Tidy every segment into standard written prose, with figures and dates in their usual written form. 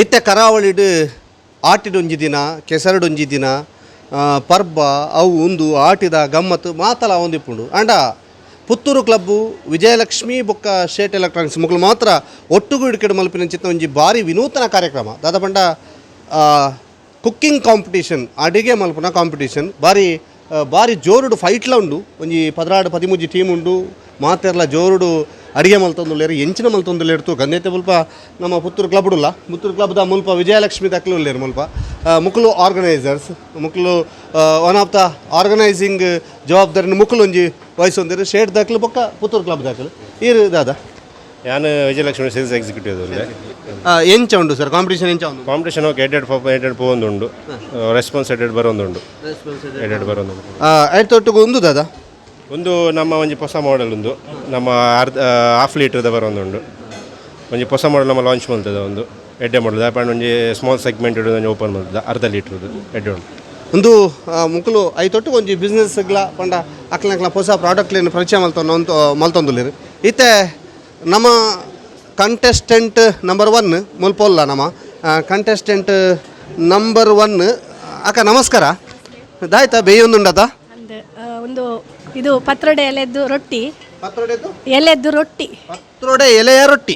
ಇತ್ತೆ ಕರಾವಳಿಡು ಆಟಿಡೊಂಜಿ ದಿನ ಕೆಸರಡೊಂಜಿ ದಿನ ಪರ್ಬ ಅವು ಉಂದು ಆಟಿದ ಗಮ್ಮತ್ತು ಮಾತಲ ಒಂದಿಪ್ಪುಂಡು ಅಂಡ ಪುತ್ತೂರು ಕ್ಲಬ್ಬು ವಿಜಯಲಕ್ಷ್ಮಿ ಬೊಕ್ಕ ಶೇಟ್ ಎಲೆಕ್ಟ್ರಾನಿಕ್ಸ್ ಮುಗ್ಲು ಮಾತ್ರ ಒಟ್ಟುಗೂಡಿಕೆಡು ಮಲ್ಪಿನ ಚಿತ್ತ ಒಂಜಿ ಭಾರಿ ವಿನೂತನ ಕಾರ್ಯಕ್ರಮ ದಾದ ಪಂಡ ಕುಕ್ಕಿಂಗ್ ಕಾಂಪಿಟೇಷನ್ ಅಡಿಗೆ ಮಲ್ಪನ ಕಾಂಪಿಟೇಷನ್ ಭಾರಿ ಜೋರುಡು ಫೈಟ್ಲ ಉಂಡು ಒಂಜಿ 16-13 ಟೀಮ್ ಉಂಡು ಮಾತೆರ್ಲ ಜೋರುಡು ಅಡಿಗೆ ಮಲ್ತೊಂದುಲ್ಲೇರು ಎಂಚಿನ ಮಲ್ತೊಂದುಲ್ಲೇರ್ತು ಗಂಧೈತೆ ಮುಲ್ಪ ನಮ್ಮ ಪುತ್ತೂರು ಕ್ಲಬ್ ಉಡುಲ್ಲ ಪುತ್ತೂರು ಕ್ಲಬ್ದ ಮುಲ್ಪ ವಿಜಯಲಕ್ಷ್ಮಿ ದಕ್ಲು ಉಲ್ಲೇರು ಮುಲ್ಪ ಮುಕ್ಲು ಆರ್ಗನೈಸರ್ಸ್ ಮುಕ್ಲು ಒನ್ ಆಫ್ ದ ಆರ್ಗನೈಸಿಂಗ್ ಜವಾಬ್ದಾರಿನ ಮುಕ್ಲು ಒಂಜಿ ವಹಿಸೊಂದಿರು ಶೇಟ್ ದಕ್ಲು ಬೊಕ್ಕ ಪುತ್ತೂರು ಕ್ಲಬ್ ದಕ್ಲು ಈರು ದಾದ ನಾನು ವಿಜಯಲಕ್ಷ್ಮಿ ಸೇಲ್ಸ್ ಎಕ್ಸಿಕ್ಯೂಟಿವ್ ಎಂಚ ಉಂಡು ಸರ್ ಕಾಂಪಿಟೇಷನ್ ಎಂಚ ಉಂಟು ಕಾಂಪಿಟೇಷನ್ ಎಡೆಡ್ ಒಂದುಂಡು ರೆಸ್ಪಾನ್ಸ್ ಎಡೆಡ್ ಬರೋಂದುಂಡು ಎಡೆಡ್ ಬರೋಂದುಂಡು ಐಟೊಟ್ಟಿಗೆ ಒಂದು ದಾದ ಒಂದು ನಮ್ಮ ಒಂಜಿ ಹೊಸ ಮಾಡೆಲ್ ಉಂದು ನಮ್ಮ ಹಾಫ್ ಲೀಟರ್ದ ಬರೋಂದುಂಡು ಒಂಜಿ ಹೊಸ ಮಾಡೆಲ್ ನಮ್ಮ ಲಾಂಚ್ ಮಾಡ್ತದೆ ಒಂದು ಎಡ್ಡೆ ಮಾಡಲ್ ದಾಪಂಡ ಒಂಜಿ ಸ್ಮಾಲ್ ಸೆಗ್ಮೆಂಟ್ ಒಂಜಿ ಓಪನ್ ಮಾಡ್ತದೆ ಅರ್ಧ ಲೀಟರ್ದು ಎಡ್ಡೆ ಉಂಟು ಒಂದು ಮುಕ್ಲು ಐತೊಟ್ಟು ಒಂಜಿ ಬಿಸ್ನೆಸ್ಗಳ ಪಂಡ ಅಕ್ಲಂಕ್ಲ ಹೊಸ ಪ್ರಾಡಕ್ಟ್ಲೇನು ಪರಿಚಯ ಮಲ್ತೊಂದುಲ್ಲೇರು ಇತ್ತೆ ನಮ್ಮ ಕಂಟೆಸ್ಟೆಂಟ್ ನಂಬರ್ 1 ಮುಲ್ಪೊಲ್ಲ ನಮ್ಮ ಕಂಟೆಸ್ಟೆಂಟ್ ನಂಬರ್ 1 ಅಕ್ಕ ನಮಸ್ಕಾರ ದಾಯ್ತಾ ಬೇಯೊಂದುಂಡದ ಒಂದು ಇದು ಪತ್ರೊಡೆ ಎಲೆದ್ದು ರೊಟ್ಟಿ ಎಲೆದ್ದು ರೊಟ್ಟಿ ಪತ್ರೊಡೆ ಎಲೆಯ ರೊಟ್ಟಿ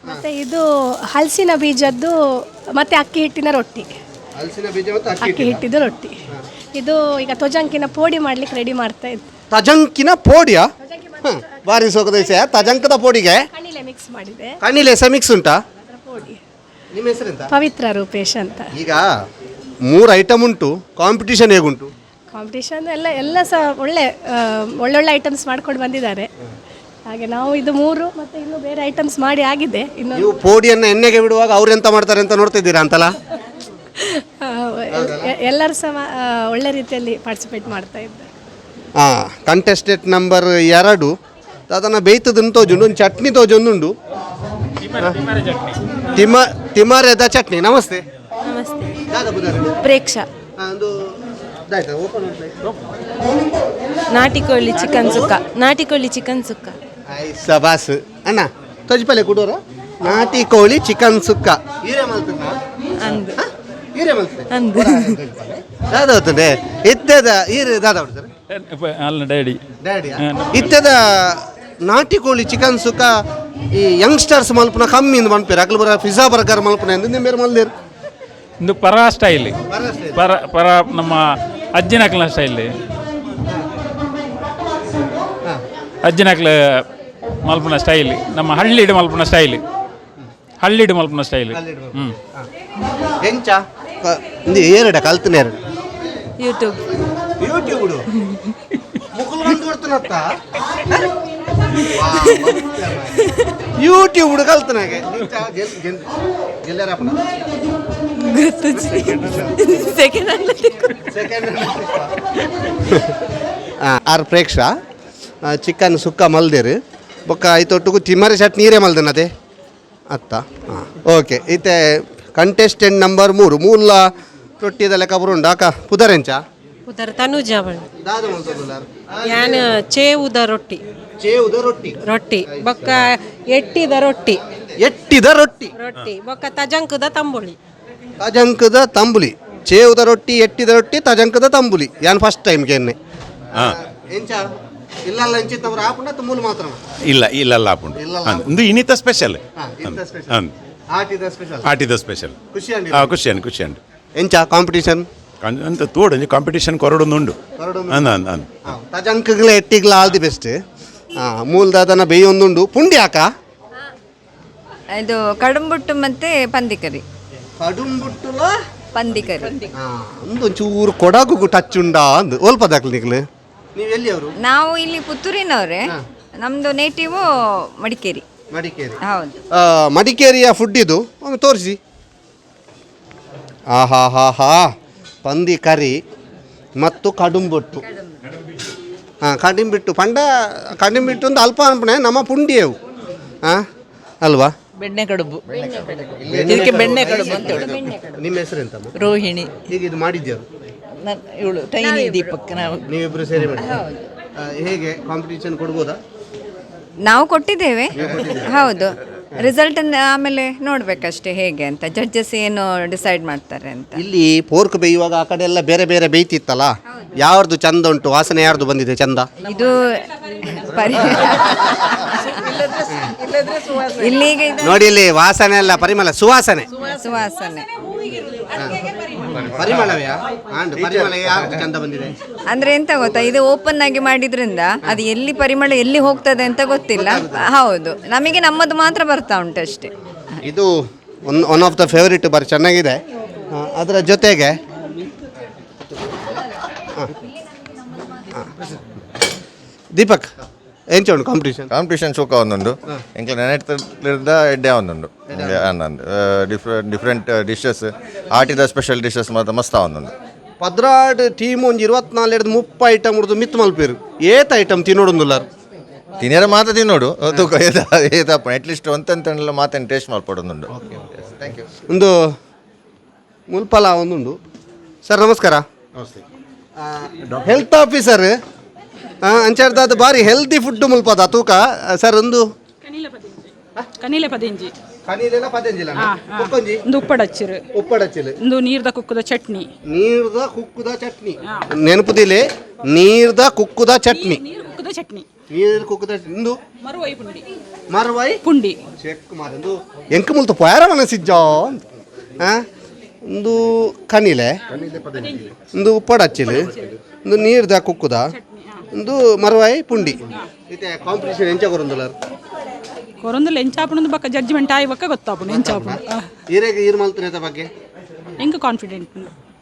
ಮತ್ತೆ ಇದು ಹಲಸಿನ ಬೀಜದ್ದು ಮತ್ತೆ ಅಕ್ಕಿ ಹಿಟ್ಟಿನ ರೊಟ್ಟಿ ಹಲಸಿನ ಬೀಜ ಮತ್ತು ಅಕ್ಕಿ ಹಿಟ್ಟಿದ್ದು ರೊಟ್ಟಿ ಇದು ಈಗ ತೊಜಂಕಿನ ಪೋಡಿ ಮಾಡ್ಲಿಕ್ಕೆ ರೆಡಿ ಮಾಡ್ತಾ ಇದ್ದೆ ತಜಂಕಿನ ಪೋಡಿಯಾ ಬಾರಿ ಸೋಕದೇಶ ತಜಂಕದ ಪೋಡಿಗೆ ಕಣಿಲೆ ಮಿಕ್ಸ್ ಮಾಡಿದೆ ಕಣಿಲೆ ಮಿಕ್ಸ್ ಉಂಟಾ ಪೋಡಿ ನಿಮ್ಮ ಹೆಸರೆಂತ ಪವಿತ್ರ ರೂಪೇಶ್ ಅಂತ ಈಗ 3 ಐಟಮ್ ಉಂಟು ಕಾಂಪಿಟಿಷನ್ ಹೇಗುಂಟು ಕಾಂಪಿಟೇಷನ್ ಎಲ್ಲ ಸಹ ಒಳ್ಳೊಳ್ಳೆ ಐಟಮ್ಸ್ ಮಾಡ್ಕೊಂಡು ಬಂದಿದ್ದಾರೆ ಹಾಗೆ ನಾವು ಇದು 3 ಮತ್ತೆ ಇನ್ನು ಬೇರೆ ಐಟಮ್ಸ್ ಮಾಡಿ ಆಗಿದೆ ಇನ್ನು ನೀವು ಪೋಡಿಯನ್ನು ಎಣ್ಣೆಗೆ ಬಿಡುವಾಗ ಅವ್ರು ಎಂತ ಮಾಡ್ತಾರೆ ಅಂತ ನೋಡ್ತಿದ್ದೀರಾ ಅಂತಲ್ಲ ಎಲ್ಲರೂ ಸಹ ಒಳ್ಳೆ ರೀತಿಯಲ್ಲಿ ಪಾರ್ಟಿಸಿಪೇಟ್ ಮಾಡ್ತಾ ಇದ್ದಾರೆ ಕಂಟೆಸ್ಟೆಂಟ್ ನಂಬರ್ 2 ಅದನ್ನು ಬೇಯ್ತದನ್ನು ತೋಜುಂಡು ಒಂದು ಚಟ್ನಿ ತೋಜೊಂದುಂಡು ತಿಮಾರೆದ ಚಟ್ನಿ ನಮಸ್ತೆ ನಮಸ್ತೆ ಪ್ರೇಕ್ಷಾ ನಾಟಿಕೋಳಿ ಚಿಕನ್ ಸುಕ್ಕ ಸಬಾಸ್ ಅಣ್ಣ ತೊಜ್ಪಲ್ಲೆ ಕೊಡೋರ ನಾಟಿ ಕೋಳಿ ಚಿಕನ್ ಸುಕ್ಕ ಅಂದು ದಾದ ಹೋಗ್ತದೆ ಇತ್ತದ ದಾದ ಹೊಡ್ತಾರೆ ಡ್ಯಾಡಿ ಇತ್ತದ ನಾಟಿ ಕೋಳಿ ಚಿಕನ್ ಸುಕ್ಕ ಈ ಯಂಗ್ಸ್ಟರ್ಸ್ ಮಲ್ಪನ ಕಮ್ಮಿ ಇಂದು ಮನ್ಪೇರು ಅಕ್ಲು ಬರ ಪಿಜ್ಜಾ ಬರ್ಗರ್ ಮಲ್ಪನ ಎಂದು ನಿಮ್ಮೇರು ಮಲ್ದೇರು ಇಂದು ಪರ ಸ್ಟೈಲ್ ಪರ ನಮ್ಮ ಅಜ್ಜಿನಕ್ಲ ಸ್ಟೈಲ್ ಅಜ್ಜಿನಕ್ಲ ಮಲ್ಪನ ಸ್ಟೈಲ್ ನಮ್ಮ ಹಳ್ಳಿಡು ಮಲ್ಪನ ಸ್ಟೈಲ್ ಎಂಚ ಇಂದು ಏರಡ ಕಲ್ತನೆ ಎರಡು ಯೂಟ್ಯೂಬ್ ಯೂಟ್ಯೂಬ್ ಕಲ್ತನಾಗೆ ಆರ್ ಪ್ರೇಕ್ಷಾ ಚಿಕನ್ ಸುಕ್ಕ ಮಲ್ದೇರು ಬೊಕ್ಕ ಐತೊಟ್ಟಿಗೂ ತಿಮ್ಮರೆ ಚಟ್ನಿ ನೀರೇ ಮಲ್ದನದೆ ಅತ್ತ ಹಾಂ ಓಕೆ ಇತ್ತೆ ಕಂಟೆಸ್ಟೆಂಟ್ ನಂಬರ್ 3 ಮೂಲ ರೊಟ್ಟಿದ ಲೆಕ್ಕ ಬರುಂಡು ಅಕ್ಕ ಪುದರೆಂಚ ಉದರ್ ತನುಜ ಯಾನ್ ಚೇವುದ ರೊಟ್ಟಿ ಬೊಕ್ಕ ಎಟ್ಟಿದ ರೊಟ್ಟಿ ಬೊಕ್ಕ ತಜಂಕದ ತಂಬುಳಿ ಚೇವುದ ರೊಟ್ಟಿ ಎಟ್ಟಿದ ರೊಟ್ಟಿ ತಜಂಕದ ತಂಬುಳಿ ಯಾನ್ ಫಸ್ಟ್ ಟೈಮ್ ಗೆನ್ನೆ ಎಂಚ ಇಲ್ಲಲ್ಲ ಎಂಚಿತ್ತವರು ಆಪುಂಡ ತುಮೂಲು ಮಾತ್ರ ಇಲ್ಲ ಆಪುಂಡು ಇಂದು ಇನಿತ ಸ್ಪೆಷಲ್ ಆಟಿದ ಸ್ಪೆಷಲ್ ಖುಷಿ ಅಂಡು ಎಂಚ ಕಾಂಪಿಟೇಷನ್ ಅಂತ ತೋಡು ಕಾಂಪಿಟೇಷನ್ ಕೊರಡೊಂದುಂಡು ತಜಂಕಗಳ ಎಟ್ಟಿಗಳ ಆಲ್ ದಿ ಬೆಸ್ಟ್ ಮೂಲದಾದನ ಬೇಯೊಂದುಂಡು ಪುಂಡಿ ಹಾಕ ಇದು ಕಡಂಬುಟ್ಟು ಮತ್ತೆ ಪಂದಿಕರಿ ಪಂದಿಕರಿ ಒಂದು ಚೂರು ಕೊಡಗು ಟಚ್ ಉಂಡಾ ಅಂದು ಓಲ್ಪದಾಕ್ಲಿ ನಿಕ್ಲು ನೀವು ಎಲ್ಲಿಯವರು ನಾವು ಇಲ್ಲಿ ಪುತ್ತೂರಿನವ್ರೆ ನಮ್ದು ನೇಟಿವು ಮಡಿಕೇರಿ ಹೌದು ಮಡಿಕೇರಿಯ ಫುಡ್ ಇದು ಒಂದು ತೋರಿಸಿ ಹಾ ಪಂದಿ ಕರಿ ಮತ್ತು ಕಡುಂಬೊಟ್ಟು ಕಡಿಂಬಿಟ್ಟು ಕಡಿಂಬಿಟ್ಟು ಒಂದು ಅಲ್ಪ ಅನ್ಪಣೆ ನಮ್ಮ ಪುಂಡಿಯವು ಅಲ್ವಾ ಬೆಣ್ಣೆ ಕಡುಬು ಇದಕ್ಕೆ ಬೆಣ್ಣೆ ಕಡುಬು ಅಂತ ಹೇಳಿ. ನಿಮ್ಮ ಹೆಸರು ಎಂತ? ರೋಹಿಣಿ. ಈಗ ಇದು ಮಾಡಿದ್ಯಾರು? ಇವಳು ಟೈನಿ ದೀಪಕ್. ನಾವು ನೀವಿಬ್ರು ಸೇರಿ ಮಾಡಿ. ಹೇಗೆ ಕಾಂಪಿಟೇಷನ್ ಕೊಡ್ಬೋದಾ? ನಾವು ಕೊಟ್ಟಿದ್ದೇವೆ. ಹೌದು. ರಿಸಲ್ಟ್ ಆಮೇಲೆ ನೋಡ್ಬೇಕಷ್ಟೇ ಹೇಗೆ ಅಂತ, ಜಡ್ಜಸ್ ಏನು ಡಿಸೈಡ್ ಮಾಡ್ತಾರೆ ಅಂತ. ಇಲ್ಲಿ ಪೋರ್ಕ್ ಬೇಯುವಾಗ ಆ ಕಡೆ ಎಲ್ಲ ಬೇರೆ ಬೇರೆ ಬೇಯ್ತಿತ್ತಲ್ಲ, ಯಾರ್ದು ಚಂದ ಉಂಟು, ವಾಸನೆ ಯಾರ್ದು ಬಂದಿದೆ ಚಂದ? ಇದು ಇಲ್ಲಿಗೆ ನೋಡಿ ಇಲ್ಲಿ ವಾಸನೆ ಅಲ್ಲ, ಪರಿಮಳ, ಸುವಾಸನೆ. ಸುವಾಸನೆ ಪರಿಮಳವೇ ಪರಿಮಳ ಯಾರ್ದು ಚಂದ ಬಂದಿದೆ ಅಂದ್ರೆ ಎಂತ ಗೊತ್ತಾ, ಇದು ಓಪನ್ ಆಗಿ ಮಾಡಿದ್ರಿಂದ ಅದು ಎಲ್ಲಿ ಪರಿಮಳ ಎಲ್ಲಿ ಹೋಗ್ತದೆ ಅಂತ ಗೊತ್ತಿಲ್ಲ. ಹೌದು, ನಮಗೆ ನಮ್ಮದು ಮಾತ್ರ ಬರ್ತಾ ಉಂಟು ಅಷ್ಟೇ. ಇದು ಒನ್ ಆಫ್ ದ ಫೇವರಿಟ್, ಬಾರಿ ಚೆನ್ನಾಗಿದೆ. ಅದರ ಜೊತೆಗೆ ದೀಪಕ್ ಎಂಚ ಉಂಟು ಕಾಂಪಿಟೇಷನ್ ಸೂಕ ಒಂದುಂಡು ಎಂಕ್ಲ ನೆನೆಟ್ಲಿರ್ದ ಎಡ್ಡೆ ಒಂದುಂಡು ಅನ್ನಂದು ಡಿಫ್ರೆಂಟ್ ಡಿಶಸ್ ಆಟಿದ ಸ್ಪೆಷಲ್ ಡಿಶಸ್ ಮಾತ್ರ ಮಸ್ತ ಒಂದುಂಡು. ಪದ್ರಾಡ್ ಟೀಮ್ ಒಂದು 24-30 ಐಟಮ್ ಉಡ್ದು ಮಿತ್ ಮಲ್ಪೇರು ಏತ ಐಟಮ್ ತಿನ್ನೋಡುಂದುಲ್ಲ ತಿನ್ಯಾರ ಮಾತ ತಿನ್ನೋಡು ತೂಕ ಏತಪ್ಪ ಅಟ್ಲೀಸ್ಟ್ ಒಂತೆಲ್ಲ ಮಾತೇನು ಟೇಸ್ಟ್ ಮಾಡ್ಕೊಡೊಂದುಂಡು. Thank you. ಒಂದು ಮುಲ್ಪಲ ಒಂದುಂಡು. ಸರ್ ನಮಸ್ಕಾರ. ಹೆಲ್ತ್ ಆಫೀಸರ್ ಅಂಚಾರ್ದ ಅದು ಬಾರಿ ಹೆಲ್ದಿ ಫುಡ್ ಮುಲ್ಪದ ತೂಕ ಸರ್. ಒಂದು ಕನೀಲೆ ಪದೆಂಜಿ ಕನೀಲೆಲ್ಲ ಪದೆಂಜಿಲ ಒಂದು ಉಪ್ಪಡಚ್ಚಿರು ಒಂದು ನೀರ್ದ ಕುಕ್ಕುದ ಚಟ್ನಿ ನೆನಪುದಿಲೆ ನೀರ್ದ ಕುಕ್ಕುದ ಚಟ್ನಿ ನೀರು ಕುಕ್ಕುದ ಇಂದು ಮರವೈ ಪುಂಡಿ ಚೆಕ್ ಮಾರಂದು ಎಂಕ ಮುಲ್ತು ಪಯಾರ ಮನಸಿಜ್ಜ ಒಂದು ಕನೀಲೆ ಒಂದು ಉಪ್ಪಡಚ್ಚಿಲು ಒಂದು ನೀರ್ದ ಕುಕ್ಕುದ ಒಂದು ಮರವಾಯಿ ಪುಂಡಿ. ಇತ್ತೆ ಕಾಂಪಿಟೇಷನ್ ಎಂಚ ಕೊರೊಂದುಲ್ಲ ಎಂಚಾಪುಣದು ಬಕ್ಕ ಜಡ್ಜ್ಮೆಂಟ್ ಆಯಿ ಬಕ್ಕ ಗೊತ್ತಾಪುಣ ಎಂಚಾಪುಣ ಈರೆಗೆ ಈರು ಮಲ್ತಿನ ಬಗ್ಗೆ ಹೆಂಗೆ ಕಾನ್ಫಿಡೆಂಟ್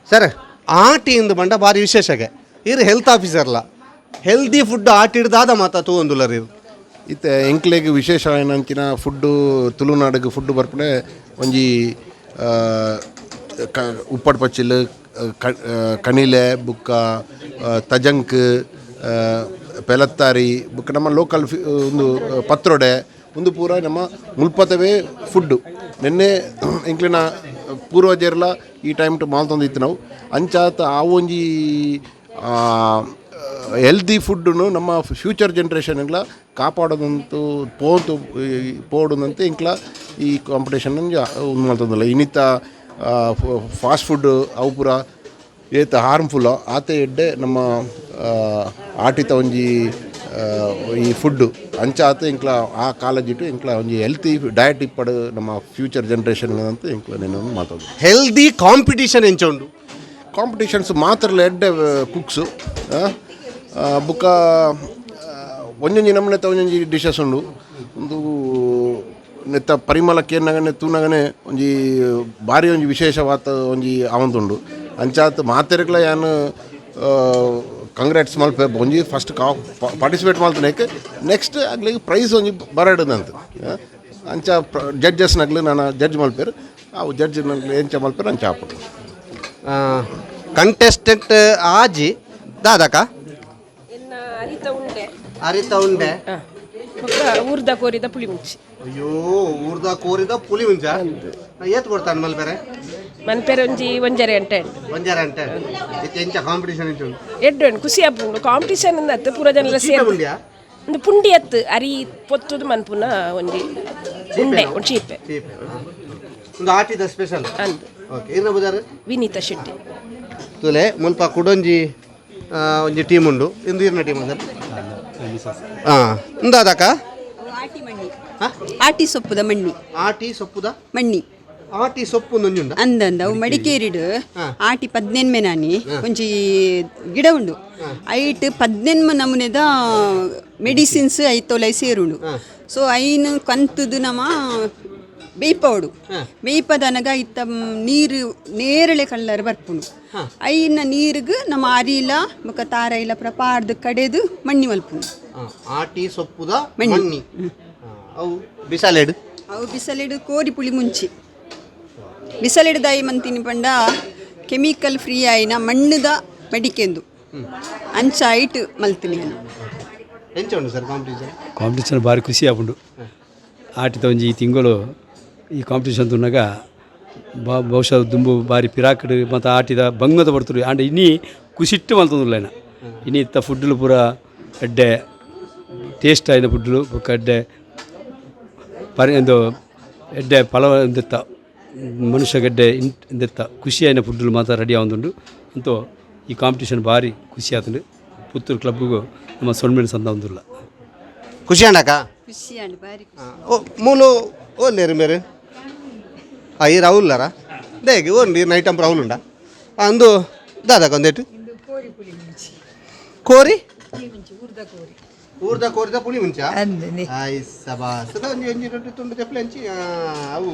ಸರ್. ಆಟಿಯಿಂದ ಬಂಡ ಭಾರಿ ವಿಶೇಷಗೆ ಇರು ಹೆಲ್ತ್ ಆಫೀಸರ್ಲ ಹೆಲ್ದಿ ಫುಡ್ ಆಟಿಡ್ದಾದ ಮಾತಾ ತಗೊಂದುಲ್ಲ ರೀರು ಇತ್ತೆ ಎಂಕ್ಲೆಗ್ ವಿಶೇಷ ಏನಂಚಿನ ಫುಡ್ಡು ತುಳುನಾಡಿಗೆ ಫುಡ್ ಬರ್ಪಡೆ ಒಂಜಿ ಉಪ್ಪಡ್ ಪಚ್ಚಿಲ್ ಕಣಿಲೆ ಬುಕ್ಕ ತಜಂಕ್ ಪೆಲತ್ತಾರಿ ಬುಕ್ಕ ನಮ್ಮ ಲೋಕಲ್ ಒಂದು ಪತ್ರೊಡೆ ಒಂದು ಪೂರ ನಮ್ಮ ಮುಲ್ಪತವೇ ಫುಡ್ಡು. ನಿನ್ನೆ ಎಂಕ್ಲಿನ ಪೂರ್ವಜರ್ಲ ಈ ಟೈಮ್ ಟು ಮಾಲ್ ತಂದಿತ್ತು ನಾವು ಅಂಚಾತ ಆ ಒಂಜಿ ಹೆಲ್ದಿ ಫುಡ್ಡನ್ನು ನಮ್ಮ ಫ್ಯೂಚರ್ ಜನ್ರೇಷನ್ಗಳ ಕಾಪಾಡೋದಂತೂ ಪೋಡುದಂತೆ ಇಂಕ್ಲ ಈ ಕಾಂಪಿಟೇಷನ್ ಮಾಡ್ತದಲ್ಲ. ಇನ್ನಿತ್ತ ಫಾಸ್ಟ್ ಫುಡ್ ಅವು ಪೂರ ಏತ ಹಾರ್ಮ್ಫುಲ್ ಆತ ಎಡ್ಡೆ ನಮ್ಮ ಆಟಿತ ಒಂಜಿ ಈ ಫುಡ್ಡು ಅಂಚಾತ ಇಂಕ್ಲ ಆ ಕಾಲೇಜಿಟ್ಟು ಇಂಕ್ಲ ಒಂಜಿ ಹೆಲ್ತಿ ಡಯಟ್ ಇಪ್ಪಡು ನಮ್ಮ ಫ್ಯೂಚರ್ ಜನ್ರೇಷನ್ ಅಂತ ಇಂಕ್ಲ నేను ಮಾತಾಡೋದು. ಹೆಲ್ದಿ ಕಾಂಪಿಟೇಷನ್ ಎಂಚ ಉಂಡು? ಕಾಂಪಿಟೇಷನ್ಸ್ ಮಾತ್ರ ಎಡ್ಡೆ ಕುಕ್ಸು ಬುಕ್ಕ ಒಂಜೊಂಜಿ ನಮ್ಮನೆತ್ತ ಒಂಜೊಂಜಿ ಡಿಶಸ್ ಉಂಡು. ಒಂದು ನೆತ್ತ ಪರಿಮಳಕ್ಕೆ ನಗನೆ ತೂನಗನೆ ಒಂಜಿ ಭಾರಿ ಒಂಜಿ ವಿಶೇಷವಾದ ಒಂಜಿ ಅವಂತುಂಡು ಅಂಚಾತ್ ಮಾತೆರೆಗ್ಲ ಯಾನು ಕಂಗ್ರಾಟ್ಸ್ ಮಲ್ಪೆ ಒಂಜಿ ಫಸ್ಟ್ ಪಾರ್ಟಿಸಿಪೇಟ್ ಮಾಡ್ತಾನೆ ನೆಕ್ಸ್ಟ್ ಆಗ್ಲಿಗೆ ಪ್ರೈಸ್ ಒಂಜಿ ಬರಡದಂತ ಅಂಚ ಜಡ್ಜಸ್ನಾಗ್ಲಿ ನಾನು ಜಡ್ಜ್ ಮಲ್ಪೇರು ಅವು ಜಡ್ಜ್ನಾಗ್ಲಿ ಎಂಚ ಮಲ್ಪೇರು ಅಂಚ ಹಾಪಡು. ಕಂಟೆಸ್ಟೆಂಟ್ ಆಜಿ ದಾದಕ ಅರಿತ ಉಂಡೆ ಊರ್ದ ಕೋರಿದ ಪುಳಿ ಮುಂಚಿ. ಅಯ್ಯೋ ಊರ್ದ ಕೋರಿದ ಪುಳಿ ಮುಂಚ ಏತ್ ಕೊಡ್ತಾನೆ ಮಲ್ಪೇರೆ ಮನ್ಪೇರೆ ಒಂಜಿ ಒಂಜರೆ ಅಂಟೆ ಎಂಚ ಕಾಂಪಿಟೇಷನ್ ಎಂಚ ಎಡ್ಡು ಖುಷಿ ಆಪುಂಡು ಕಾಂಪಿಟೇಷನ್ ಅಂದತ್ತು ಪೂರ ಜನಲ ಸೇರಿ ಒಂದು ಪುಂಡಿ ಎತ್ತು ಅರಿ ಪೊತ್ತುದು ಮನ್ಪುನ ಒಂಜಿ ಉಂಡೆ ಒಂದು ಚೀಪೆ ಒಂದು ಆಟಿದ ಸ್ಪೆಷಲ್ ಅಂದು. ಓಕೆ ಇನ್ನ ಬುದಾರ ವಿನೀತಾ ಶೆಟ್ಟಿ ತುಲೆ ಮುಲ್ಪ ಕುಡೊಂಜಿ ಒಂಜಿ ಟೀಮ್ ಉಂಡು ಇಂದು ಇರ್ನ ಟೀಮ್ ಅದ ಇಂದಾದಕ ಆಟಿ ಸೊಪ್ಪುದ ಮಣ್ಣಿ ಆಟಿ ಸೊಪ್ಪುದ ಮಣ್ಣಿ ಆಟಿ ಸೊಪ್ಪು ನೊಂಜುಂಡ ಅಂದಂದ ಅವು ಮಡಿಕೇರಿಡು ಆಟಿ 18 ಮೇನಾನಿ ಒಂಜಿ ಗಿಡ ಉಂಡು ಐಟ್ 18 ನಮೂನೆದ ಮೆಡಿಸಿನ್ಸ್ ಐತೋಲೈ ಸೇರುಂಡು. ಸೊ ಐನು ಕಂತುದು ನಮ್ಮ ಬೇಯ್ಪವಡು ಬೇಯ್ಪದನಗ ಇತ್ತ ನೀರು ನೇರಳೆ ಕಲ್ಲರ್ ಬರ್ಪುಂಡು ಐನ ನೀರಿಗೆ ನಮ್ಮ ಅರಿಲ ಬೊಕ ತಾರೈಲ ಪ್ರಪಾರ್ದ ಕಡೆದು ಮಣ್ಣಿ ಮಲ್ಪುಂಡು. ಆಟಿ ಸೊಪ್ಪುದ ಮಣ್ಣಿ ಅವು ಬಿಸಲೆಡು ಕೋರಿ ಪುಳಿ ಮುಂಚಿ ಬಿಸಲೆಡು ದಾಯಿ ಮಂತಿನಿ ಪಂಡ ಕೆಮಿಕಲ್ ಫ್ರೀ ಆಯಿನ ಮಣ್ಣದ ಮಡಿಕೆಂದು ಅಂಚ ಐಟ್ ಮಲ್ತೀನಿ. ಎಂಚ ಉಂಡು ಸರ್ ಕಾಂಪಿಟೇಷನ್ ಭಾರಿ ಖುಷಿ ಆಪುಂಡು. ಆಟಿದ ಒಂಜಿ ಈ ತಿಂಗಳು ಈ ಕಾಂಪಿಟೇಷನ್ ತುನ್ನಾಗ ಬಹುಶಃ ದುಂಬು ಬಾರಿ ಪಿರಾಕಡ್ ಮತ್ತು ಆಟಿದ ಬಂಗದ ಬರ್ತರು ಆಂಡ ಇನ್ನಿ ಖುಷಿಟ್ಟು ಮಲ್ತಂದಿಲ್ಲ ಏನ ಇನ್ನಿ ಇತ್ತ ಫುಡ್ಲು ಪೂರ ಎಡ್ಡೆ ಟೇಸ್ಟ್ ಆಯ್ನ ಫುಡ್ಲು ಬೊಕ್ಕ ಎಡ್ಡೆ ಒಂದು ಎಡ್ಡೆ ಫಲ ಎಂದೆತ್ತ ಮನುಷ್ಯ ಗೆಡ್ಡೆ ಎಂದೆತ್ತ ಖುಷಿ అయిన ಫುಡ್ಗಳು ಮಾತ್ರ ರೆಡಿ ಆಗುಂಡು ಅಂತೂ ಈ ಕಾಂಪಿಟೇಷನ್ ಭಾರಿ ಖುಷಿ ಆತಂಡು ಪುತ್ತೂರು ಕ್ಲಬ್ಗೂ ನಮ್ಮ ಸೊಣ್ಮೇಲೆ ಸಂದ ಒಂದಿಲ್ಲ ಖುಷಿ ಅಂಡಕ ಖುಷಿ ಅಂಡ್ ಬಾರಿ ಓ ಮೂಲು ಓಲ್ಲೇರು ಮೇರೆ ಈ ರಾಹುಲ್ಲಾರ ದೇಗೆ ಓನ್ಲಿ ನೈಟ್ ಅಂಪ್ ರಾಹುಲ್ ಉಂಡ ಅಂದು ದಾದಾಕ ಒಂದೇಟು ಕೋರಿ ಊರ್ದ ಕೋರಿದ ಪುಳಿ ಮುಂಚ ಆಯ್ ಸಬಾಸ್ ಒಂಜಿ ಒಂಜಿ ರೊಟ್ಟಿ ತುಂಡು ತೆಪ್ಪಲೆ ಹಂಚಿ ಅವು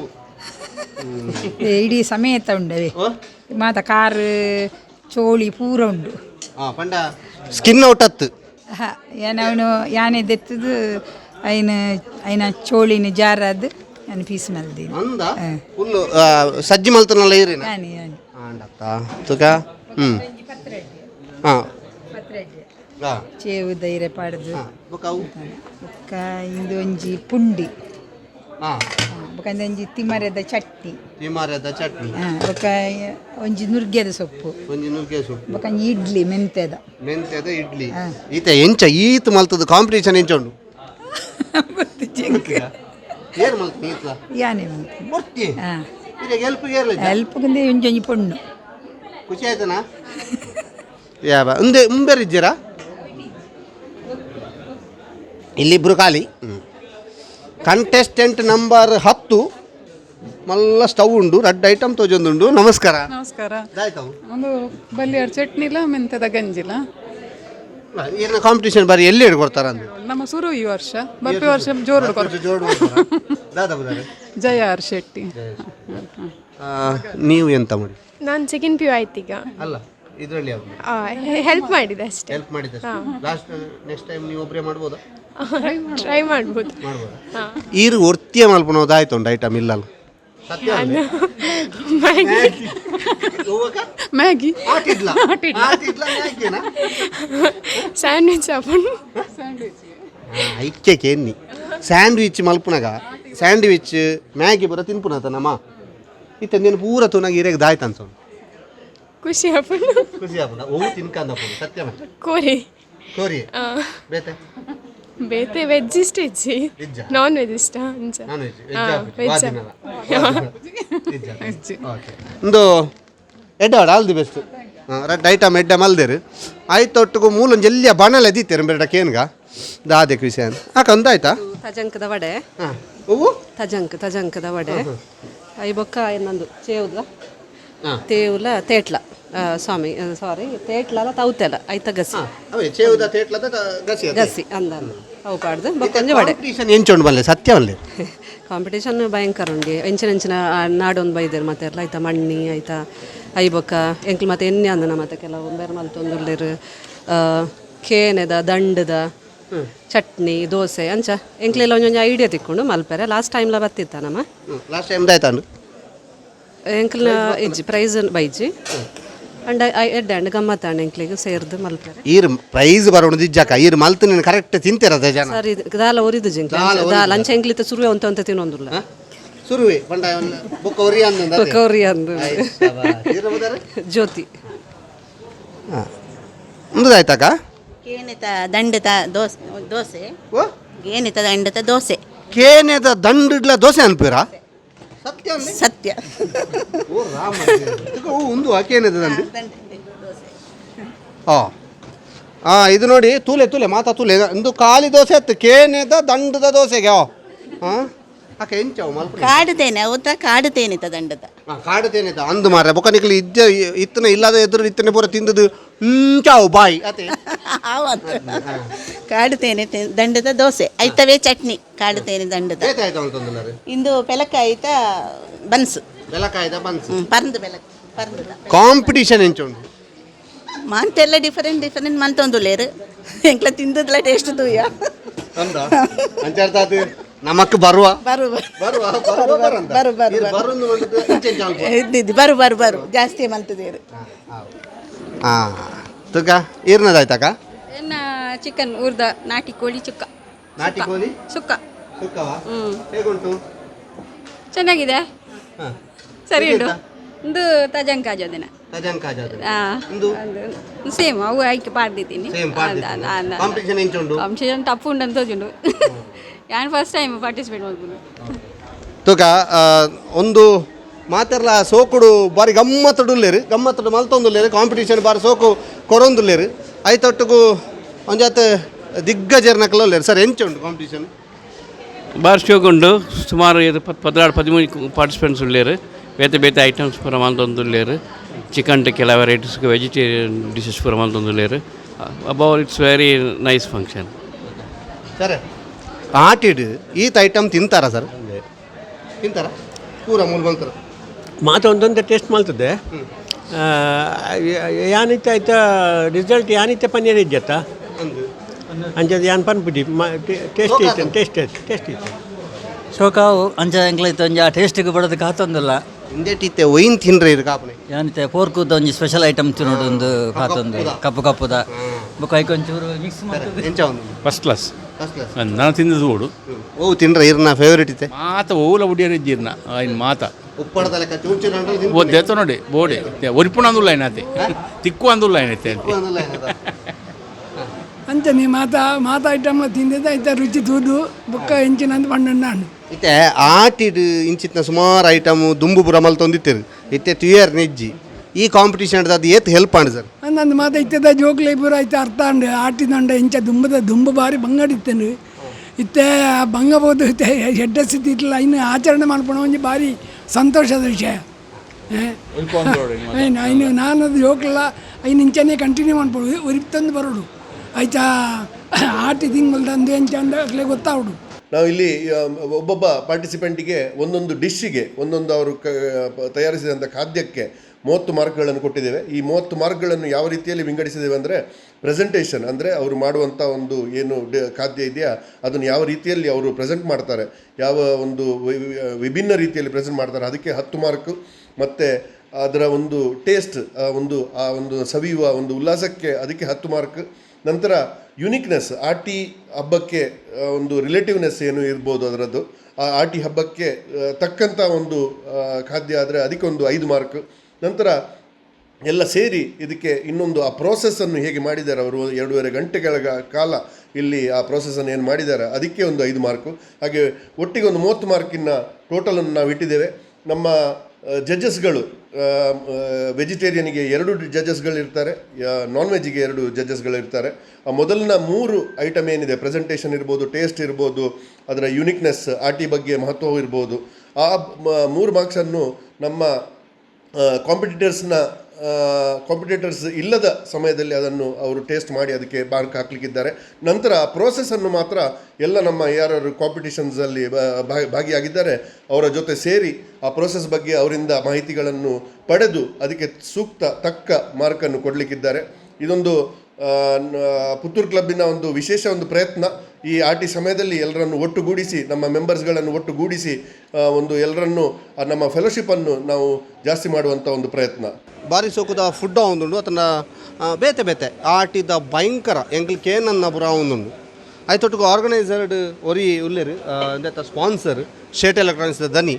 ಇಡೀ ಸಮೇತ ಉಂಡವೆ ಮಾತ ಕಾರು ಚೋಳಿ ಪೂರ ಉಂಡು ಪಂಡ ಸ್ಕಿನ್ ಔಟ್ ಹತ್ತು ಏನವನು ಯಾನೆ ದೆತ್ತದು ಐನ ಚೋಳಿನ ಜಾರದು ನಾನು ಪೀಸ್ ಮಲ್ದೀನಿ ಅಂದ ಫುಲ್ ಸಜ್ಜಿ ಮಲ್ತನಲ್ಲ ಇರೇನ ಅಂಡತ್ತ ತುಕ ಹಾಂ ಚೇವು ಧೈರ್ಯ ಪಾಡ್ದು ಬೊಕ್ಕ ಇಂದು ಒಂಜಿ ಪುಂಡಿ ಬೊಕಂದ ಒಂಜಿ ತಿಮರದ ಚಟ್ನಿ ಬೊಕ ಒಂಜಿ ನುರ್ಗೆದ ಸೊಪ್ಪು ಬೊಕ ಇಡ್ಲಿ ಮೆಂತ್ಯದ ಇಡ್ಲಿ ಈತ ಎಂಚ ಈತ್ ಮಲ್ತದ ಕಾಂಪಿಟೇಷನ್ ಎಂಚ ಉಂಡು ಏರ್ ಮಲ್ತ ಈತ್ಲ ಯಾನೆ ಬರ್ತಿ ಹೆಲ್ಪ್ ಒಂಜಿ ಒಂಜಿ ಪೊಣ್ಣು ಖುಷಿ ಆಯ್ತನಾ ಯಾವ ಮುಂದೆ ಮುಂಬೆರಿದ್ದೀರಾ ಇಲ್ಲಿಬ್ರು ಖಾಲಿ ಕಂಟೆಸ್ಟೆಂಟ್ ನಂಬರ್ 10 ಮಲ್ಲ ಸ್ಟವ್ ಉಂಡು ರೆಡ್ ಐಟಮ್ ತೋಜೊಂದುಂಡು ನಮಸ್ಕಾರ ನಮಸ್ಕಾರ ದಾಯ್ತವು ಒಂದು ಬಲ್ಲಿಯಾರ್ ಚಟ್ನಿಲ ಮೆಂತದ ಗಂಜಿಲ ಏನ ಕಾಂಪಿಟೇಷನ್ ಬಾರಿ ಎಲ್ಲಿ ಹಿಡ್ಕೊಡ್ತಾರ ಅಂದ್ರೆ ನಮ್ಮ ಸುರು ಈ ವರ್ಷ ಬರ್ಪೆ ವರ್ಷ ಜೋರು ಜಯ ಆರ್ ಶೆಟ್ಟಿ. ನೀವು ಎಂತ ಮಾಡಿ? ನಾನು ಸೆಕೆಂಡ್ ಪಿ ಯು ಆಯ್ತೀಗ. ಅಲ್ಲ ಇದರಲ್ಲಿ ಹೆಲ್ಪ್ ಮಾಡಿದೆ ಅಷ್ಟೇ. ಹೆಲ್ಪ್ ಮಾಡಿದೆ ಲಾಸ್ಟ್ ನೆಕ್ಸ್ಟ್ ಟೈಮ್ ನೀವು ಒಬ್ಬರೇ ಮಾಡ್ಬೋದಾ? ಟ್ರೈ ಮಾಡ್ಬೋದು. ಈರು ಒರ್ತಿಯ ಮಲ್ಪನೋದಾಯ್ತು ಒಂದು ಐಟಮ್ ಇಲ್ಲಲ್ಲ ಮ್ಯಾಗಿ ಸ್ಯಾಂಡ್ವಿಚ್ ಹಾಕೊಂಡು ಐಕ್ಯಕ್ಕೆ ಎನ್ನಿ ಸ್ಯಾಂಡ್ವಿಚ್ ಮಲ್ಪನಾಗ ಸ್ಯಾಂಡ್ವಿಚ್ ಮ್ಯಾಗಿ ಬರ ತಿನ್ಪುನತ ನಮ್ಮ ಇತ್ತ ನೀನು ಪೂರ ತುನಾಗ ಇರೇಗ ದಾಯ್ತು ಅನ್ಸೋಣ ಖುಷಿ ಹಾಕೊಂಡು ಖುಷಿ ಹಾಕೊಂಡ ಓ ತಿನ್ಕಂದ ಸತ್ಯ ಕೋರಿ ಕೋರಿ ಬೇತೆ ಬೇತೆ ವೆಜ್ ಇಷ್ಟ ಇಜ್ಜಿ ನಾನ್ ವೆಜ್ ಇಷ್ಟ ಅಂಚ ಒಂದು ಎಡ್ಡಾಡ all the best red item ಎಡ್ಡ ಮಲ್ದೇರು ಆಯ್ತು ಒಟ್ಟಿಗೂ ಮೂಲೊಂದು ಎಲ್ಲಿಯ ಬಣಲೆ ಎದ್ದೀತೇರು ಬೇಡ ಕೇನ್ಗ ದಾದೆ ವಿಷಯ ಆಕ ಒಂದಾಯ್ತಾ ತಜಂಕದ ವಡೆ ಹೂವು ತಜಂಕದ ವಡೆ ಐ ಬೊಕ್ಕ ಇನ್ನೊಂದು ಚೇವುದ ತೇವುಲ ತೇಟ್ಲ ಸ್ವಾಮಿ ಸಾರಿ ತೇಟ್ಲಲ ತೌತೆಲ ಐತ ಗಸಿ ಚೇವುದ ತೇಟ್ಲದ ಗಸಿ ಗಸಿ ಅಂದ ಅವು ಪಾಡ್ದು ಬೊಕ್ಕೊಂಜಿ ವಡೆ ಎಂಚೊಂಡು ಬಲ್ಲೆ ಸತ್ಯ ಬಲ್ಲೆ ಕಾಂಪಿಟೇಷನ್ ಭಯಂಕರ ಉಂಡಿ ಎಂಚಿನ ನಾಡೊಂದು ಬೈದೇರು ಮತ್ತೆ ಎಲ್ಲ ಆಯ್ತಾ ಮಣ್ಣಿ ಆಯ್ತಾ ಐ ಬೊಕ್ಕ ಎಂಕ್ಲು ಮತ್ತೆ ಎಣ್ಣೆ ಅಂದನ ಮತ್ತೆ ಕೆಲವು ಬೇರೆ ಮಲ್ತೊಂದುಲ್ಲೇರು ಕೇನೆದ ದಂಡದ ಚಟ್ನಿ ದೋಸೆ ಅಂಚ ಎಂಕ್ಲೆಲ್ಲ ಒಂದೊಂದು ಐಡಿಯಾ ತಿಕ್ಕೊಂಡು ಮಲ್ಪೆರೆ ಲಾಸ್ಟ್ ಟೈಮ್ಲ ಬತ್ತಿತ್ತ ನಮ್ಮ ಲಾಸ್ಟ್ ಟೈಮ್ ದಾಯ್ತಾನು ಎಂಕ್ಲನ ಇಜ್ಜಿ ಪ್ರೈಸ್ ಬೈಜಿ ಅಂಡ್ ಎಡ್ಡೆ ಗಮ್ಮತ್ತಾಂಡ ಎಂಕ್ಲಿಗೆ ಸೇರ್ದು ಮಲ್ಪೆರೆ ಈರ್ ಪ್ರೈಸ್ ಬರೋಣ ದಿಜ್ಜಾಕ ಈರ್ ಮಲ್ತು ನೀನು ಕರೆಕ್ಟ್ ತಿಂತಿರದ ಜನ ಸರಿ ದಾಲ ಒರಿದು ಜಿಂಕ್ ಲಂಚ ಎಂಕ್ಲಿತ ಸುರುವೆ ಅಂತ ತಿನ್ನೊಂದುಲ್ಲ ಸುರುವೆ ಬಂಡ ಬೊಕ್ಕ ಒರಿ ಅಂದ ಕೌರಿ ಅಂದು ಜ್ಯೋತಿ ಮುಂದಾಯ್ತಾಕ ಕೇನೆತ ದಂಡದ ದೋಸೆ ಕೇನೆತ ದಂಡದ ದೋಸೆ ಕೇನೆದ ದಂಡಡ್ಲ ದೋಸೆ ಅನ್ಪೀರಾ ಸತ್ಯ ಸತ್ಯ ಓ ರಾಮ ಒಂದು ಕೇನೆದ ದಂಡು ಇದು ನೋಡಿ ತೂಲೆ ಮಾತಾ ತೂಲೆ ಒಂದು ಖಾಲಿ ದೋಸೆ ಅತ್ತು ಕೇನೆದ ದಂಡದ ದೋಸೆಗೆ ಆಕೆ ಎಂಚವು ಮಲ್ಪ ಕಾಡುತ್ತೇನೆ ಅವತ್ತ ಕಾಡುತ್ತೇನೆ ದಂಡದ ಕಾಡುತ್ತೇನೆ ಅಂದು ಮಾರ್ರೆ ಬೊಕ್ಕನಿಕ್ಲಿ ಇತ್ತನ ಇಲ್ಲದ ಎದುರು ಇತ್ತನೆ ಪೂರ ತಿಂದದು ಚಾವು ಬಾಯಿ ಅತೆ ಕಾಡುತ್ತೇನೆ ದಂಡದ ದೋಸೆ ಐತವೇ ಚಟ್ನಿ ಕಾಡುತ್ತೇನೆ ದಂಡದ ಇಂದು ಪೆಲಕ ಆಯ್ತ ಬನ್ಸು ಪರಂದು ಬೆಲಕ ಕಾಂಪಿಟೇಷನ್ ಎಂಚುಂಡು ಮಂತೆಲ್ಲ ಡಿಫರೆಂಟ್ ಮಂತೊಂದುಲ್ಲೇರು ಎಂಕ್ಲ ತಿಂದದ್ಲ ಟೇಸ್ಟ್ ತೂಯ ನಮಕ್ ಬರುವ ಬರು ಜಾಸ್ತಿ ಮಂತದೇರು ತುಕ ಈರ್ನದಾಯ್ತಕ್ಕ ಎನ್ನ ಚಿಕನ್ ಊರ್ದ ನಾಟಿ ಕೋಳಿ ಚುಕ್ಕ ನಾಟಿ ಕೋಳಿ ಸುಕ್ಕ ಸುಕ್ಕವಾ ಹೇಗುಂಟು ಚೆನ್ನಾಗಿದೆ ಸರಿ ಉಂಟು ಒಂದು ತಜಂಕಾಜೋದಿನ ಸೇಮ್ ಅವು ಆಯ್ಕೆ ಪಾಡ್ದಿದ್ದೀನಿ ಕಾಂಪಿಟೇಷನ್ ಎಂಚುಂಡು ಕಾಂಪಿಟೇಷನ್ ಟಫ್ ಉಂಡು ಅಂತ ತೋಜುಂಡು ಯಾನ್ ಫಸ್ಟ್ ಟೈಮ್ ಪಾರ್ಟಿಸಿಪೇಟ್ ಮಾಡ್ಬೋದು ತೂಕ ಒಂದು ಮಾತೆರ್ಲ ಸೋಕುಡು ಬಾರಿ ಗಮ್ಮತ್ತಡು ಮಲ್ತೊಂದುಲ್ಲೇರು ಕಾಂಪಿಟೇಷನ್ ಬಾರಿ ಸೋಕು ಕೊರೊಂದುಲ್ಲೇರು ಐತೊಟ್ಟಿಗೂ ಒಂಜಾತ್ ದಿಗ್ಗಜರ್ನಕ್ಲ ಉಲ್ಲೇರು ಸರ್ ಎಂಚ ಉಂಟು ಕಾಂಪಿಟೇಷನ್ ಬಾರಿ ಶೋಕ್ ಉಂಡು ಸುಮಾರು 16-13 ಪಾರ್ಟಿಸಿಪೆಂಟ್ಸ್ ಉಳ್ಳೇರು ಬೇತೆ ಐಟಮ್ಸ್ ಪೂರ ಮಲ್ತೊಂದುಲ್ಲೇರು ಚಿಕನ್ ಕೆಲವು ವೆರೈಟೀಸ್ ವೆಜಿಟೇರಿಯನ್ ಡಿಶಸ್ ಪೂರ ಮಲ್ತೊಂದುಲ್ಲೇರು about it's very nice function sir ಆಟಿಡ್ ಈತ ಐಟಮ್ ತಿಂತಾರ ಸರ್ ತಿಂತಾರ ಪೂರ ಮೂಲ ಮಲ್ತಾರ ಮಾತ ಒಂದೊಂದು ಟೇಸ್ಟ್ ಮಾಡ್ತದೆ ಯಾನಿತ್ತ ಆಯ್ತಾ ರಿಸಲ್ಟ್ ಯಾನಿತ್ತ ಪನ್ನೀರ್ ಇದ್ಯತ್ತ ಅಂಚದು ಯಾನ್ ಪನ್ಪುಡಿ ಟೇಸ್ಟ್ ಐತೆ ಟೇಸ್ಟ್ ಐತೆ ಶೋಕಾವು ಅಂಚ ಎಂಕ್ಲೈತೆ ಒಂಜಿ ಆ ಟೇಸ್ಟಿಗೆ ಬಡೋದಕ್ಕೆ ಹಾತೊಂದಿಲ್ಲ ಇಂದೇಟಿತ್ತೆ ಒಯ್ನ್ ತಿನ್ರಿ ಕಾಪನೆ ಯಾನಿತ್ತೆ ಪೋರ್ಕುದ ಒಂಜಿ ಸ್ಪೆಷಲ್ ಐಟಮ್ ತಿನ್ನೋದು ಒಂದು ಹಾತೊಂದು ಕಪ್ಪುದ ಬೊಕ್ಕ ಐಕೊಂಚೂರು ಮಿಕ್ಸ್ ಮಾಡ್ತದೆ ಎಂಚ ಒಂದು ಫಸ್ಟ್ ಕ್ಲಾಸ್ ನಾನು ತಿಂದದ್ದು ಓಡು ಓ ತಿನ್ರ ಇರ್ನ ಫೇವರೇಟ್ ಇತ್ತೆ ಮಾತ ಓಲ ಉಡಿಯರ್ ಇದ್ದೀರ್ನ ಇನ್ನು ಮಾತ ಉಪ್ಪಡದ ಲೆಕ್ಕ ಚೂಂಚು ಓ ದೇತ ನೋಡಿ ಬೋಡೆ ಒರಿಪುಣ ಅಂದುಲ್ಲ ಏನತೆ ತಿಕ್ಕು ಅಂದುಲ್ಲ ಏನೈತೆ ಅಂಚ ನೀ ಮಾತ ಐಟಮ್ ತಿಂದಿದ್ದ ಐತ ರುಚಿ ತೂದು ಬೊಕ್ಕ ಎಂಚಿನಂದು ಪಂಡ ನಾನು ಇತ್ತೆ ಆಟಿಡ್ ಇಂಚಿತ್ನ ಸುಮಾರು ಐಟಮ್ ದುಂಬು ಪುರ ಮಲ್ತೊಂದಿತ್ತೇರು ಇತ್ತೆ ತುಯರ್ ನೆಜ್ಜಿ ಈ ಕಾಂಪಿಟೇಷನ್ ಅದು ಏತ್ ಹೆಲ್ಪ್ ಆಂಡ್ ಸರ್ ನಂದು ಮಾತ ಇತ್ತದ ಜೋಕ್ಲೆ ಪೂರ ಐತೆ ಅರ್ಥ ಅಂಡು ಆಟಿದಂಡ ಇಂಚ ದುಂಬು ಬಾರಿ ಬಂಗಡಿತ್ತೇನು ಇತ್ತೆ ಬಂಗಬೋದು ಇತ್ತೆ ಹೆಡ್ಡಸ್ಥಿತಿ ಇತ್ತಲ್ಲ ಇನ್ನು ಆಚರಣೆ ಮಾಡ್ಕೊಳ ಒಂಜಿ ಬಾರಿ ಸಂತೋಷದ ವಿಷಯ ಇನ್ನು ನಾನು ಅದು ಜೋಕ್ಲ ಐನು ಇಂಚನೇ ಕಂಟಿನ್ಯೂ ಮಾಡ್ಬೋದು ಒರಿತಂದು ಬರೋಡು ಆಯ್ತಾ ಆಟಿ ತಿಂಗಳಂದು ಎಂಚ ಅಂದಾಗಲೇ ಗೊತ್ತಾಗೋಡು ನಾವು ಇಲ್ಲಿ ಒಬ್ಬೊಬ್ಬ ಪಾರ್ಟಿಸಿಪೆಂಟಿಗೆ ಒಂದೊಂದು ಡಿಶ್ಶಿಗೆ ಒಂದೊಂದು ಅವರು ತಯಾರಿಸಿದಂಥ ಖಾದ್ಯಕ್ಕೆ 30 ಮಾರ್ಕ್ಗಳನ್ನು ಕೊಟ್ಟಿದ್ದೇವೆ. ಈ 30 ಮಾರ್ಕ್ಗಳನ್ನು ಯಾವ ರೀತಿಯಲ್ಲಿ ವಿಂಗಡಿಸಿದ್ದೇವೆ ಅಂದರೆ ಪ್ರೆಸೆಂಟೇಷನ್, ಅಂದರೆ ಅವರು ಮಾಡುವಂಥ ಒಂದು ಏನು ಖಾದ್ಯ ಇದೆಯಾ ಅದನ್ನು ಯಾವ ರೀತಿಯಲ್ಲಿ ಅವರು ಪ್ರೆಸೆಂಟ್ ಮಾಡ್ತಾರೆ, ಯಾವ ಒಂದು ವಿಭಿನ್ನ ರೀತಿಯಲ್ಲಿ ಪ್ರೆಸೆಂಟ್ ಮಾಡ್ತಾರೆ ಅದಕ್ಕೆ 10 ಮಾರ್ಕು, ಮತ್ತು ಅದರ ಒಂದು ಟೇಸ್ಟ್ ಆ ಒಂದು ಸವಿಯುವ ಒಂದು ಉಲ್ಲಾಸಕ್ಕೆ ಅದಕ್ಕೆ 10 ಮಾರ್ಕ್. ನಂತರ ಯುನಿಕ್ನೆಸ್, ಆಟಿ ಹಬ್ಬಕ್ಕೆ ಒಂದು ರಿಲೇಟಿವ್ನೆಸ್ ಏನು ಇರ್ಬೋದು ಅದರದ್ದು, ಆ ಆಟಿ ಹಬ್ಬಕ್ಕೆ ತಕ್ಕಂಥ ಒಂದು ಖಾದ್ಯ ಆದರೆ ಅದಕ್ಕೆ ಒಂದು 5 ಮಾರ್ಕ್. ನಂತರ ಎಲ್ಲ ಸೇರಿ ಇದಕ್ಕೆ ಇನ್ನೊಂದು ಆ ಪ್ರೋಸೆಸ್ಸನ್ನು ಹೇಗೆ ಮಾಡಿದ್ದಾರೆ ಅವರು 2.5 ಗಂಟೆಗಳ ಕಾಲ ಇಲ್ಲಿ ಆ ಪ್ರೋಸೆಸ್ಸನ್ನು ಏನು ಮಾಡಿದ್ದಾರೆ ಅದಕ್ಕೆ ಒಂದು 5 ಮಾರ್ಕು. ಹಾಗೆ ಒಟ್ಟಿಗೆ ಒಂದು 30 ಮಾರ್ಕಿನ ಟೋಟಲನ್ನು ನಾವು ಇಟ್ಟಿದ್ದೇವೆ. ನಮ್ಮ ಜಡ್ಜಸ್ಗಳು ವೆಜಿಟೇರಿಯನಿಗೆ 2 ಜಡ್ಜಸ್ಗಳಿರ್ತಾರೆ, ನಾನ್ ವೆಜ್ಜಿಗೆ 2 ಜಡ್ಜಸ್ಗಳಿರ್ತಾರೆ. ಆ ಮೊದಲಿನ 3 ಐಟಮ್ ಏನಿದೆ, ಪ್ರೆಸೆಂಟೇಷನ್ ಇರ್ಬೋದು, ಟೇಸ್ಟ್ ಇರ್ಬೋದು, ಅದರ ಯುನಿಕ್ನೆಸ್, ಆಟಿ ಬಗ್ಗೆ ಮಹತ್ವ ಇರ್ಬೋದು, ಆ 3 ಮಾರ್ಕ್ಸನ್ನು ನಮ್ಮ ಕಾಂಪಿಟೇಟರ್ಸ್ ಇಲ್ಲದ ಸಮಯದಲ್ಲಿ ಅದನ್ನು ಅವರು ಟೇಸ್ಟ್ ಮಾಡಿ ಅದಕ್ಕೆ ಮಾರ್ಕ್ ಹಾಕಲಿಕ್ಕಿದ್ದಾರೆ. ನಂತರ ಆ ಪ್ರೋಸೆಸ್ಸನ್ನು ಮಾತ್ರ ಎಲ್ಲ ನಮ್ಮ ಯಾರು ಕಾಂಪಿಟೇಷನ್ಸಲ್ಲಿ ಭಾಗಿಯಾಗಿದ್ದಾರೆ ಅವರ ಜೊತೆ ಸೇರಿ ಆ ಪ್ರೋಸೆಸ್ ಬಗ್ಗೆ ಅವರಿಂದ ಮಾಹಿತಿಗಳನ್ನು ಪಡೆದು ಅದಕ್ಕೆ ಸೂಕ್ತ ತಕ್ಕ ಮಾರ್ಕನ್ನು ಕೊಡಲಿಕ್ಕಿದ್ದಾರೆ. ಇದೊಂದು ಪುತ್ತೂರು ಕ್ಲಬ್ಬಿನ ಒಂದು ವಿಶೇಷ ಒಂದು ಪ್ರಯತ್ನ. ಈ ಆಟಿ ಸಮಯದಲ್ಲಿ ಎಲ್ಲರನ್ನು ಒಟ್ಟುಗೂಡಿಸಿ, ನಮ್ಮ ಮೆಂಬರ್ಸ್ಗಳನ್ನು ಒಟ್ಟುಗೂಡಿಸಿ ಒಂದು ಎಲ್ಲರನ್ನು ನಮ್ಮ ಫೆಲೋಶಿಪ್ಪನ್ನು ನಾವು ಜಾಸ್ತಿ ಮಾಡುವಂಥ ಒಂದು ಪ್ರಯತ್ನ. ಬಾರಿ ಸೋಕುದ ಫುಡ್ ಒಂದುಂಡು ಅದನ್ನು ಬೇತೆ ಬೇತೆ ಆಟಿದ ಭಯಂಕರ ಎಂಕ್ಲು ಕೇನನ್ನ ಪುರ ಒಂದುಂಡು ಆಯ್ತೊಟ್ಟಿಗೆ ಆರ್ಗನೈಸರ್ಡ್ ಒರಿ ಉಲ್ಲೇರು ಅಂದ ಸ್ಪಾನ್ಸರ್ ಶೇಟ್ ಎಲೆಕ್ಟ್ರಾನಿಕ್ಸ್ ದನಿ.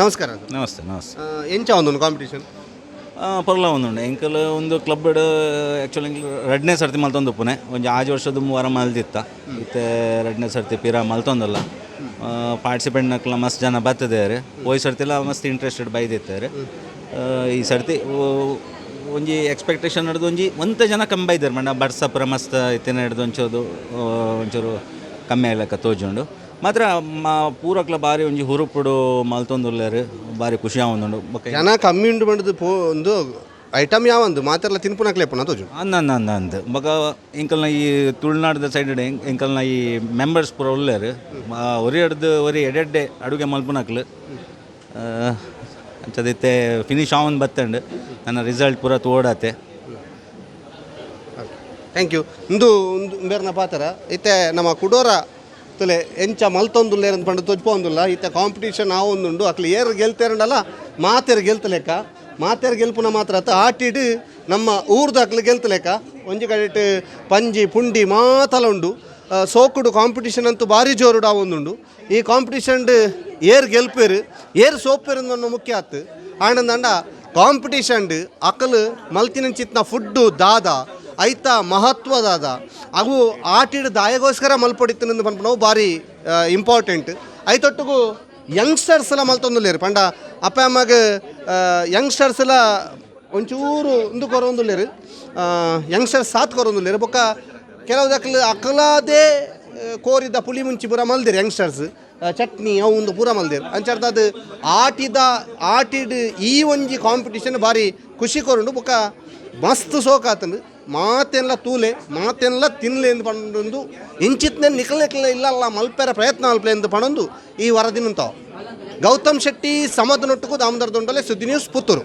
ನಮಸ್ಕಾರ. ನಮಸ್ತೆ. ಎಂಚ ಒಂದುಂಡು ಕಾಂಪಿಟೇಷನ್ ಪರ್ಲ ಒಂದುಂಡು ಎಂಕಲ್ ಒಂದು ಕ್ಲಬ್ ಆ್ಯಕ್ಚುಲಿ ಎರಡನೇ ಸರ್ತಿ ಮಲ್ತೊಂದು ಉಪ್ಪುನೆ ಒಂಜಿ 5 ವರ್ಷದ 3 ವಾರ ಮಲ್ದಿತ್ತ ಇತ್ತೆ ಎರಡನೇ ಸರ್ತಿ ಪಿರ ಮಲ್ತೊಂದಲ್ಲ. ಪಾರ್ಟಿಸಿಪೆಂಟ್ ನಕ್ಲ ಮಸ್ತ್ ಜನ ಬರ್ತದೇರು, ಹೋಯ್ ಸರ್ತಿಲ್ಲ ಮಸ್ತ್ ಇಂಟ್ರೆಸ್ಟೆಡ್ ಬೈದಿತ್ತಾರೆ. ಈ ಸರ್ತಿ ಒಂಜಿ ಎಕ್ಸ್ಪೆಕ್ಟೇಷನ್ ಹಿಡ್ದು ಒಂಥ ಜನ ಕಮ್ಮಿ ಬೈದಾರೆ ಮಂಡ ಬಡ್ಸಪ್ಪರ ಮಸ್ತ್ ಇತ್ತೇನೆ ಹಿಡ್ದು ಒಂಚೂರು ಕಮ್ಮಿ ಆಗ್ಲಕ್ಕ ತೋಜುಂಡು. ಮಾತ್ರ ಪೂರ ಕ್ಲಬ್ ಬಾರಿ ಒಂಜಿ ಹುರುಪುಡು ಮಲ್ತೊಂದುಲ್ಲೇರು ಬಾರಿ ಖುಷಿ ಆವೊಂದುಂಡು. ಜನ ಕಮ್ಮಿ ಉಂಡು ಬಂಡದು ಒಂದು ಐಟಮ್ ಯಾವಂದು ಮಾತೆಲ್ಲ ತಿನ್ಪುನಕ್ಲೇಪನ ತೋಜು ಅಂದ ಬೊಕ ಎಂಕಲ್ನ ಈ ತುಳುನಾಡದ ಸೈಡ್ ಎಂಕಲ್ನ ಈ ಮೆಂಬರ್ಸ್ ಪೂರ ಉಲ್ಲೇರು ಒರಿ ಎಡೆಡ್ಡೆ ಅಡುಗೆ ಮಲ್ಪುನಕ್ಲು ಅಂಚದಿತ್ತೆ ಫಿನಿಶ್ ಆವೊಂದು ಬತ್ತಂಡು ನನ್ನ ರಿಸಲ್ಟ್ ಪೂರ ತೋಡತ್ತೆ. Thank you. ಇಂದು ಬೇರೆನ ಪಾತ್ರ ಇತ್ತೆ ನಮ್ಮ ಕುಡೋರ ತುಲೆ ಎಂಚ ಮಲ್ತೊಂದುಲ್ಲೇರು ಅಂತ ಪಂಡು ತೊಜ್ಪೊಂದುಲ್ಲ ಇತ್ತೆ ಕಾಂಪಿಟೇಷನ್ ಆ ಒಂದುಂಡು ಅಕ್ಲು ಏರು ಗೆಲ್ತೇರಂಡಲ್ಲ ಮಾತೇರು ಗೆಲ್ತಲೆಕ್ಕ ಮಾತೇರು ಗೆಲ್ಪುನ ಮಾತ್ರ ಅತ್ತ ಆಟಿಡು ನಮ್ಮ ಊರ್ದು ಅಕ್ಲು ಗೆಲ್ತಲೆಕ್ಕ ಒಂಜಿ ಕಡೆ ಪಂಜಿ ಪುಂಡಿ ಮಾತಲ ಉಂಡು. ಸೋಕುಡು ಕಾಂಪಿಟೇಷನ್ ಅಂತೂ ಭಾರಿ ಜೋರುಡು ಆ ಒಂದುಂಡು. ಈ ಕಾಂಪಿಟೇಷನ್ ಏರು ಗೆಲ್ಪೇರು ಏರು ಸೋಪೇರು ಅನ್ನೋ ಮುಖ್ಯ ಆತು. ಆನಂದಂಡ ಕಾಂಪಿಟೇಷನ್ ಅಕಲು ಮಲ್ತಿನ ಚಿತ್ನ ಫುಡ್ಡು ದಾದ ಐತ ಮಹತ್ವದಾದ ಅವು ಆಟಿಡ್ ದಾಯಗೋಸ್ಕರ ಮಲ್ಪೊಡಿತನಂದು ಪನ್ಪನವು ಭಾರಿ ಇಂಪಾರ್ಟೆಂಟ್ ಐತೊಟ್ಟಿಗೂ ಯಂಗ್ಸ್ಟರ್ಸ್ ಎಲ್ಲ ಮಲ್ತೊಂದುಲ್ಲೇರು ಪಂಡ ಅಪ್ಪ ಅಮ್ಮಗೆ ಯಂಗ್ಸ್ಟರ್ಸ್ ಎಲ್ಲ ಒಂಚೂರು ಒಂದು ಕೊರೊಂದುಲ್ಲೇರು ಯಂಗ್ಸ್ಟರ್ಸ್ ಸಾತ್ ಕೊರೊಂದುಲ್ಲೇರು ಬೊಕ್ಕ ಕೆಲವು ದಕ್ಕಲು ಅಕಲಾದೇ ಕೋರಿದ ಪುಳಿ ಮುಂಚಿ ಪೂರ ಮಲ್ದೇರು ಯಂಗ್ಸ್ಟರ್ಸ್ ಚಟ್ನಿ ಅವು ಒಂದು ಪೂರ ಮಲ್ದೇರು ಅಂಚಾರ್ದ ಅದು ಆಟಿಡ್ ಈ ಒಂಜಿ ಕಾಂಪಿಟೇಷನ್ ಭಾರಿ ಖುಷಿ ಕೊರುಂಡು ಬೊಕ್ಕ ಮಸ್ತ್ ಸೋಕಾತಂದು ಮಾತೆಲ್ಲ ತೂಲೆ ಮಾತೆಲ್ಲ ತಿನ್ಲೆ ಎಂದು ಪಂಡೊಂದು ಇಂಚಿತ್ನೇ ನಿಖಲೆಕ್ಲೆ ಇಲ್ಲಲ್ಲ ಮಲ್ಪೆರ ಪ್ರಯತ್ನ ಮಲ್ಪೆ ಎಂದು ಪಣೊಂದು ಈ ವರದಿನಂತಾವ ಗೌತಮ್ ಶೆಟ್ಟಿ ಸಮದನೊಟ್ಟುಕು ದಾಮೋದರ ದೊಂಡಲೆ ಸುದ್ದಿ ನ್ಯೂಸ್ ಪುತ್ತೂರು.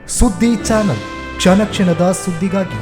ಸುದ್ದಿ ಚಾನಲ್ ಕ್ಷಣ ಕ್ಷಣದ ಸುದ್ದಿಗಾಗಿ